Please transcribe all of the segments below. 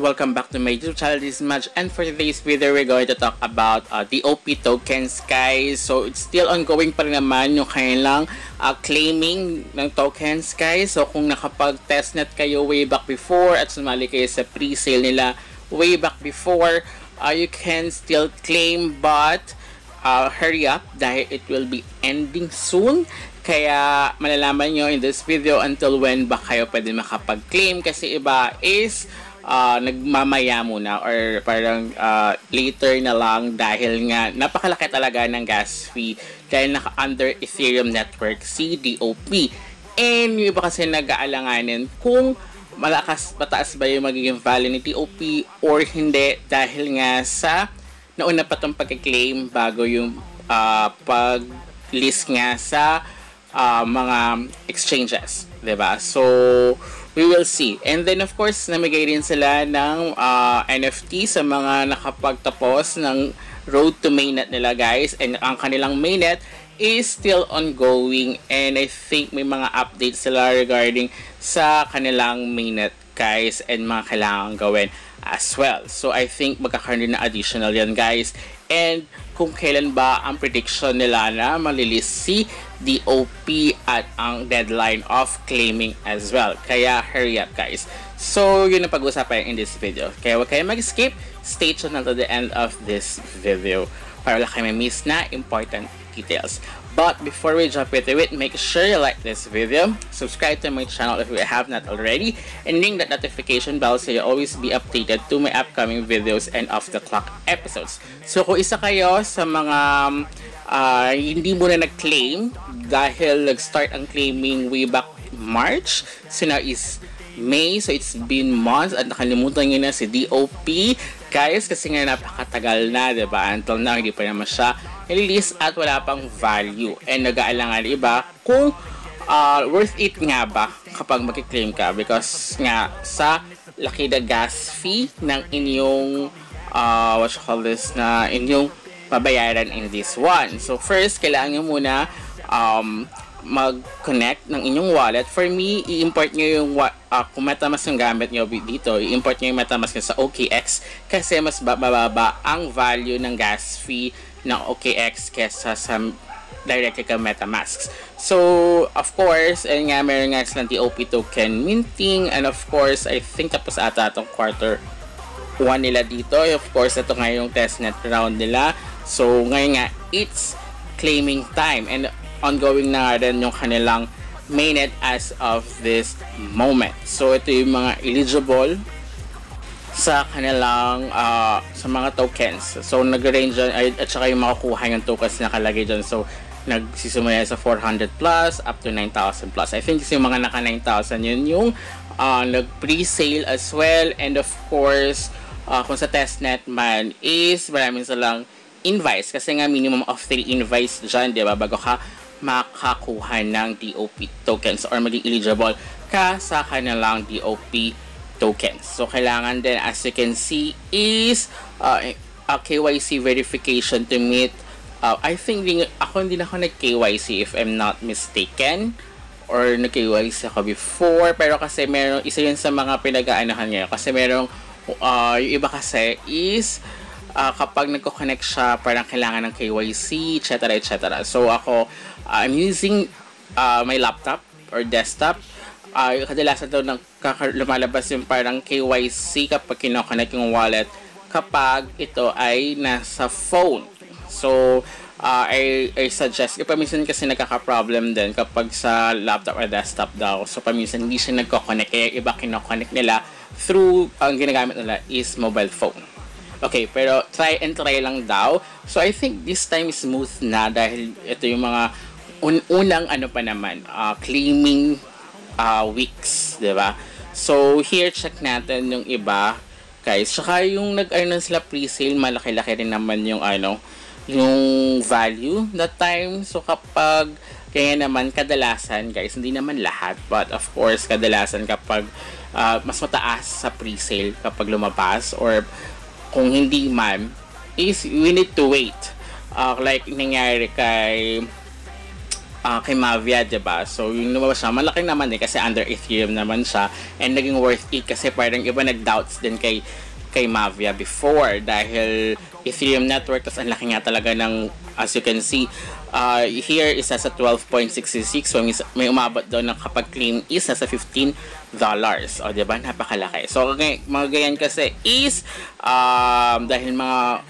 welcome back to my YouTube channel. This is Madge, and for today's video we're going to talk about DOP tokens, guys. So it's still ongoing pa rin naman yung kanilang claiming ng tokens, guys. So kung nakapag-testnet kayo way back before at sumali kayo sa pre-sale nila way back before, you can still claim, but hurry up dahil it will be ending soon. Kaya malalaman nyo in this video until when ba kayo pwede makapag-claim, kasi iba is nagmamaya muna or parang later na lang dahil nga napakalaki talaga ng gas fee dahil naka-under Ethereum network si DOP. And yung iba kasi nag-aalanganin kung mataas ba yung magiging value ni DOP or hindi dahil nga sa nauna pa itong pag-claim bago yung pag-list nga sa mga exchanges, diba? So we will see. And then of course namigay rin sila ng NFT sa mga nakapagtapos ng road to mainnet nila, guys, and ang kanilang mainnet is still ongoing, and I think may mga updates sila regarding sa kanilang mainnet, guys, and mga kailangan gawin as well. So I think magkakaroon din na additional yan, guys. And kung kailan ba ang prediction nila na malilis si DOP at ang deadline of claiming as well. Kaya hurry up, guys. So yun ang pag-usapan in this video. Kaya huwag kayo mag-skip. Stay tuned until the end of this video para wala kayo may miss na important details. But before we jump into it, make sure you like this video, subscribe to my channel if you have not already, and ring that notification bell so you'll always be updated to my upcoming videos and off-the-clock episodes. So kung isa kayo sa mga hindi muna nag-claim dahil nag-start ang claiming way back March, so now is May, so it's been months at nakalimutan nyo na si DOP, guys, kasi nga napakatagal na, diba? Until now, hindi pa naman siya nililist at wala pang value, and nag-aalangan iba kung worth it nga ba kapag mag-claim ka, because nga sa laki na gas fee ng inyong what you call this, na inyong babayaran in this one. So first, kailangan nyo muna mag-connect ng inyong wallet. For me, i-import nyo yung kung MetaMask yung gamit nyo dito, i-import nyo yung MetaMask nyo sa OKX kasi mas mababa ang value ng gas fee ng OKX kesa sa directly ka MetaMask. So, of course, ayun nga, meron nga silang DOP token minting, and of course, I think tapos ata itong quarter 1 nila dito. Of course, ito nga yung testnet round nila. So, ngayon nga, it's claiming time, and ongoing na rin yung kanilang mainnet as of this moment. So ito yung mga eligible sa kanilang sa mga tokens. So nag-range dyan, at saka yung makukuha yung tokens na nakalagay dyan. So nagsisimula sa 400 plus up to 9,000 plus. I think yung mga naka 9,000 yun yung nag-pre-sale as well. And of course, kung sa testnet man is maraming silang invites, kasi nga minimum of 3 invites dyan, diba, bago ka makakuha ng DOP tokens or maging eligible ka sa kanilang DOP tokens. So kailangan din, as you can see, is a KYC verification to meet. I think hindi na ako nag-KYC if I'm not mistaken, or nag-KYC ako before, pero kasi meron, isa yun sa mga pinag-aanahan ngayon, kasi merong yung iba kasi is kapag nagko-connect siya, parang kailangan ng KYC, etc. etc. So ako, I'm using my laptop or desktop. Kadalasan daw lumalabas yung parang KYC kapag kinoconnect yung wallet kapag ito ay nasa phone. So I suggest, paminsan kasi nagkaka-problem din kapag sa laptop or desktop daw. So paminsan hindi siya nagko-connect, kaya iba kinoconnect nila through, ang ginagamit nila is mobile phone. Okay, pero try lang daw. So I think this time is smooth na dahil ito yung mga unang ano pa naman, claiming weeks, diba? So here, check natin yung iba, guys. Tsaka yung nag-earn sila pre-sale, malaki-laki rin naman yung yung value that time. So kapag kaya naman, kadalasan, guys, hindi naman lahat, but of course kadalasan kapag mas mataas sa pre-sale kapag lumabas, or kung hindi man, is we need to wait. Like nangyari kay kay Mavia, diba? So, yung lumabas siya, malaki naman din kasi under Ethereum naman siya. And naging worth it kasi parang iba nag-doubts din kay Mavia before dahil Ethereum network, tas ang laki nga talaga ng, as you can see, here is nasa 12.66, so may umabot daw ng kapag claim is nasa $15. O diba, napakalaki. So mga ganyan kasi is dahil mga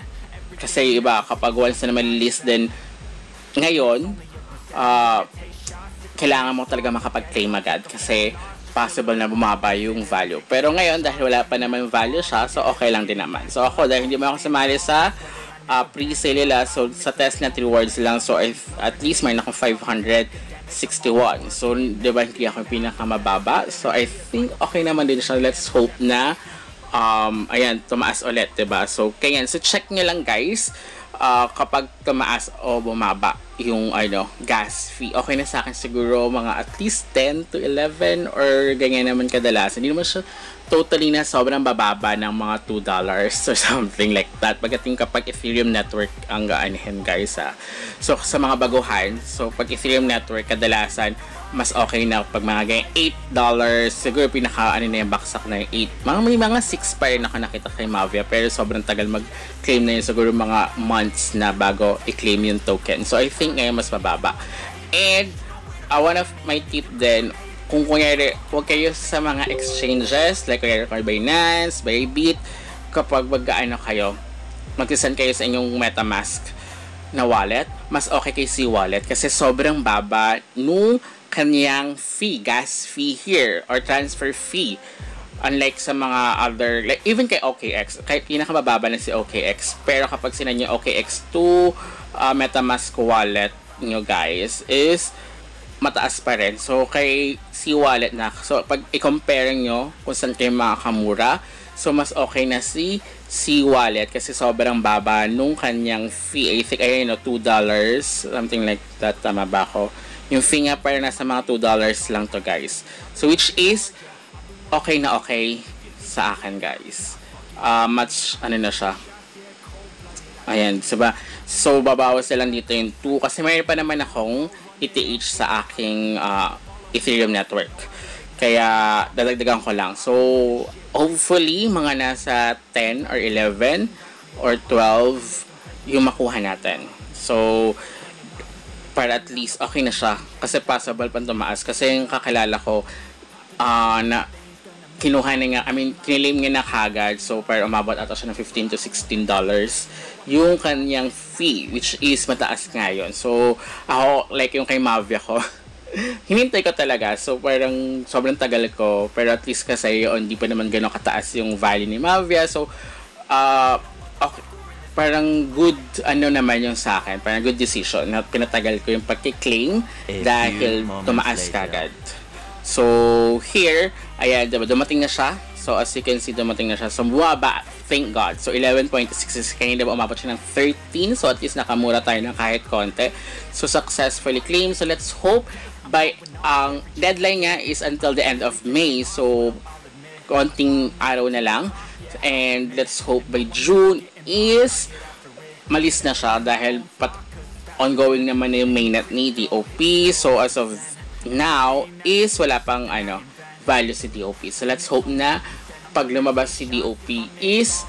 kasi iba kapag once na malilist din ngayon, kailangan mo talaga makapag-claim agad kasi possible na bumaba yung value. Pero ngayon, dahil wala pa naman value siya, so okay lang din naman. So ako, dahil hindi mo ako sumali sa pre-sale nila, so sa testnet rewards lang, so at least may akong 561. So, di ba, hindi ako pinakamababa. So, I think okay naman din siya. Let's hope na, ayan, tumaas ulit, di ba? So, kaya so check nyo lang, guys. Kapag tumaas o bumaba yung gas fee, okay na sa akin siguro mga at least 10 to 11 or ganyan naman kadalasan. Hindi naman siya totally na sobrang bababa ng mga $2 or something like that pagdating kapag Ethereum network ang gaanihin, guys. So sa mga baguhan, so pag Ethereum network kadalasan mas okay na pag mga ganyan $8 siguro pinaka na yung baksak na yung 8, may mga 6 pa rin ako nakita kay Mavia pero sobrang tagal mag-claim na yun, siguro mga months na bago i-claim yung token. So I think ngayon mas mababa. And one of my tip din, kung kunyari huwag kayo sa mga exchanges like kunyari Binance, Bybit, kapag mag-ano kayo, mag-send kayo sa inyong MetaMask na wallet, mas okay kay C-Wallet kasi sobrang baba nung kanyang fee, gas fee here, or transfer fee. Unlike sa mga other, like even kay OKX, kahit pinakamababa na si OKX, pero kapag sinend nyo OKX to MetaMask wallet nyo, guys, is mataas pa rin. So, kay C-Wallet na, so pag i-compare nyo kung saan kayo makakamura, so mas okay na si C-Wallet kasi sobrang baba nung kanyang fee. I think, ayun, $2, something like that, tama ba ako? Yung fee nga parang nasa mga $2 lang to, guys. So, which is okay na okay sa akin, guys. Much, na siya. Ayan, diba? So, babawas na lang dito yung 2 kasi mayroon pa naman akong ETH sa aking Ethereum network. Kaya, dadagdagan ko lang. So, hopefully, mga nasa 10 or 11 or 12 yung makuha natin. So, para at least okay na siya kasi possible pa tumaas kasi yung kakilala ko na kinuha na nga, kinilim nga na kagad, so para umabot ata siya ng $15 to $16 yung kanyang fee, which is mataas nga yun. So ako, like yung kay Mavia ko hinintay ko talaga, so parang sobrang tagal ko, pero at least kasi yun, hindi pa naman gano'ng kataas yung value ni Mavia, so okay, parang good naman yung sa akin, parang good decision na pinatagal ko yung pagki-claim dahil tumaas kagad. So here, ayan, diba, dumating na siya. So as you can see, dumating na siya. So bumaba, thank God. So 11.66, kanina diba umabot siya ng 13, so at least nakamura tayo ng kahit konti. So successfully claimed. So let's hope by deadline nga is until the end of May, so konting araw na lang. And let's hope by June is malis na siya dahil ongoing naman na yung mainnet ni DOP. So as of now is wala pang value si DOP. So let's hope na pag lumabas si DOP is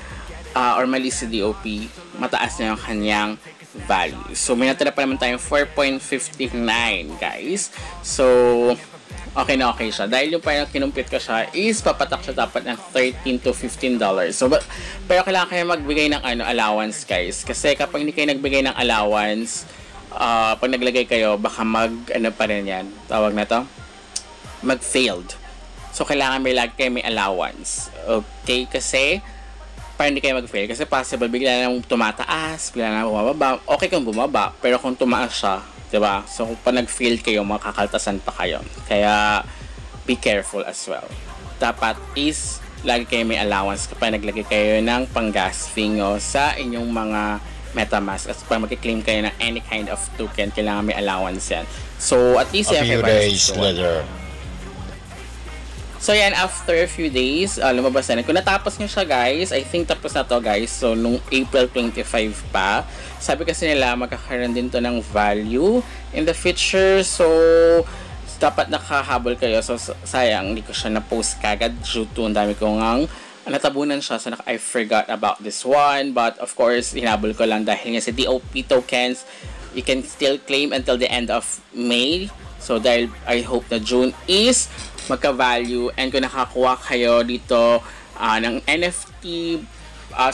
or malis si DOP, mataas na yung kanyang value. So may natira pa naman tayong 4.59, guys. So okay na okay siya. Dahil yung parang kinumpit ko siya is papatak siya dapat ng $13 to $15. So, pero kailangan kayo magbigay ng allowance, guys. Kasi kapag hindi kayo nagbigay ng allowance, pag naglagay kayo, baka pa rin yan. Tawag na to? Mag-failed. So, kailangan may allowance. Okay? Kasi, para hindi kayo mag-fail. Kasi possible, bigla na tumataas, bigla na bumababa. Okay kung bumaba, pero kung tumaas siya, diba? So, kung nag-fail kayo, makakaltasan pa kayo. Kaya, be careful as well. Dapat is, lagi kayo may allowance kapag naglagay kayo ng pang-gas fee nyo sa inyong mga MetaMask. At pag mag-claim kayo ng any kind of token, kailangan may allowance yan. So, at least a few days later. So yan, after a few days, lumabas na. Kung natapos nyo siya guys, I think tapos na to guys. So nung April 25 pa, sabi kasi nila magkakaroon din to ng value in the future. So dapat nakahabol kayo. So sayang, hindi ko siya na-post kagad due to ang dami ko ngang natabunan siya. So I forgot about this one. But of course, hinabol ko lang dahil nga sa DOP tokens, you can still claim until the end of May. So dahil I hope na June is magka-value, and kung nakakuha kayo dito ng NFT,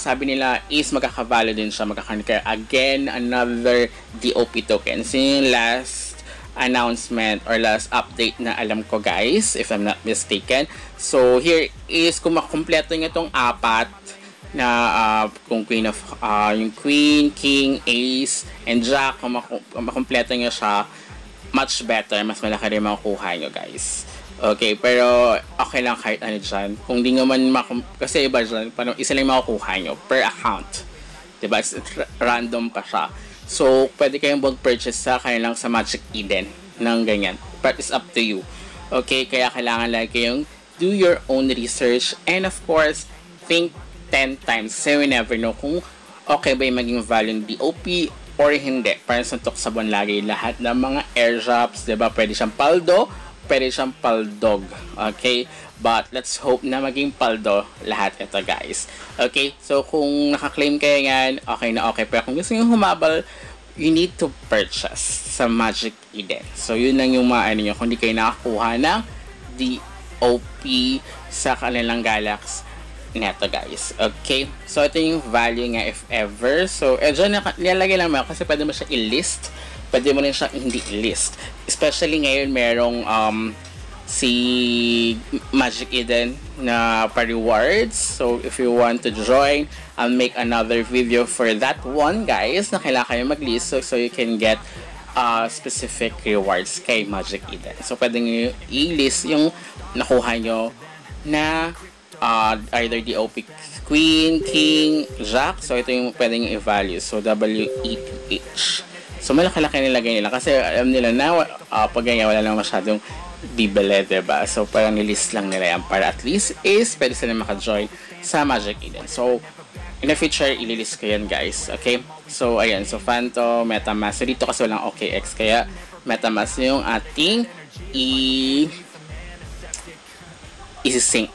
sabi nila is magkaka-value din siya, magkakaroon kayo again another DOP token. So yung last announcement or last update na alam ko guys, if I'm not mistaken. So here is kung makumpleto nyo itong apat na kung yung Queen, King, Ace, and Jack, kung makumpleto nyo siya, much better, mas malaki rin makukuha nyo guys. Okay, pero okay lang kahit ano dyan. Kung di nyo man kasi iba dyan, parang isa lang makukuha nyo per account. Diba? Random pa siya. So, pwede kayong mag-purchase sa kanilang sa Magic Eden ng ganyan. But it's up to you. Okay, kaya kailangan lang kayong do your own research, and of course, think 10 times. So, you never know kung okay ba yung maging value ng DOP or hindi. Parang suntok sa buwan lagi lahat ng mga airdrops, diba? Pwede siyang paldo, pwede siyang paldog. Okay? But let's hope na maging paldo lahat ito guys. Okay? So kung nakaklaim kayo yan, okay na okay. Pero kung gusto nyo humabal, you need to purchase sa Magic Eden. So yun lang yung mga ano nyo. Kung di kayo nakakuha ng DOP sa kanilang Galax neto guys. Okay? So ito yung value nga if ever. So dyan nilalagay lang mo kasi pwede mo siya i-list. Pwede mo rin siya hindi i-list. Especially ngayon merong si Magic Eden na pa-rewards. So if you want to join, I'll make another video for that one guys na kailangan kayo mag-list so you can get specific rewards kay Magic Eden. So pwede nyo i-list yung nakuha nyo na either DOP Queen, King, Jack. So ito yung pwede nyo i-value. So WEPH. So malaki-laki nilagay nila kasi alam nila na pag ganyan wala lang masyadong bibili, diba? So parang nilist lang nila yan para at least is pwede sila maka-join sa Magic Eden. So in the future, ililist ko yan guys. Okay? So ayan. So Phantom, MetaMask. So dito kasi walang OKX kaya MetaMask yung ating i-sync.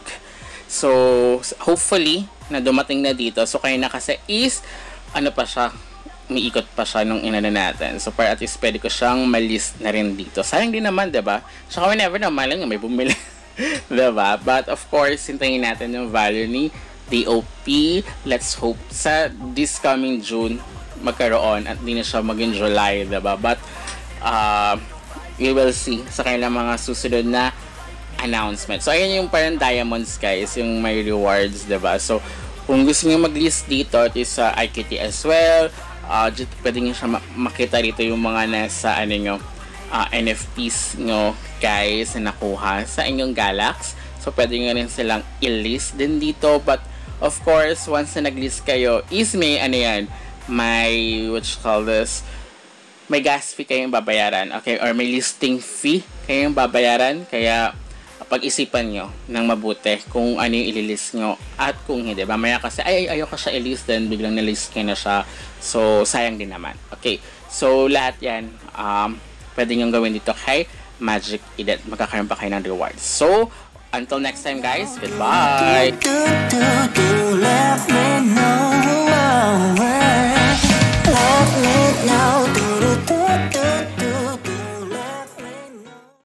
So hopefully na dumating na dito. So kaya na kasi is ano pa siya, umiikot pa siya nung inana natin. So, para at least pwede ko siyang malist na rin dito. Sayang din naman, diba? Saka whenever naman lang may bumili. Diba? But, of course, hintayin natin yung value ni DOP. Let's hope sa this coming June magkaroon at di na siya maging July, diba? But, we will see sa kanilang mga susunod na announcement. So, ayan yung parang diamonds, guys. Yung may rewards, diba? So, kung gusto nyo mag-list dito, it is sa IKT as well. Pwede nyo siya makita dito yung mga nasa NFTs nyo guys na nakuha sa inyong Galax. So pwede nyo rin silang i-list din dito, but of course once na nag-list kayo is may may may gas fee kayong babayaran, okay, or may listing fee kayong babayaran. Kaya pag-isipan nyo ng mabuti kung ano yung ililist nyo at kung hindi. Mamaya kasi ayoko siya i-list, then biglang na-list nyo na siya. So, sayang din naman. Okay. So, lahat yan, pwede nyo gawin dito kay Magic Eden. Magkakaroon pa kayo ng rewards. So, until next time guys, goodbye!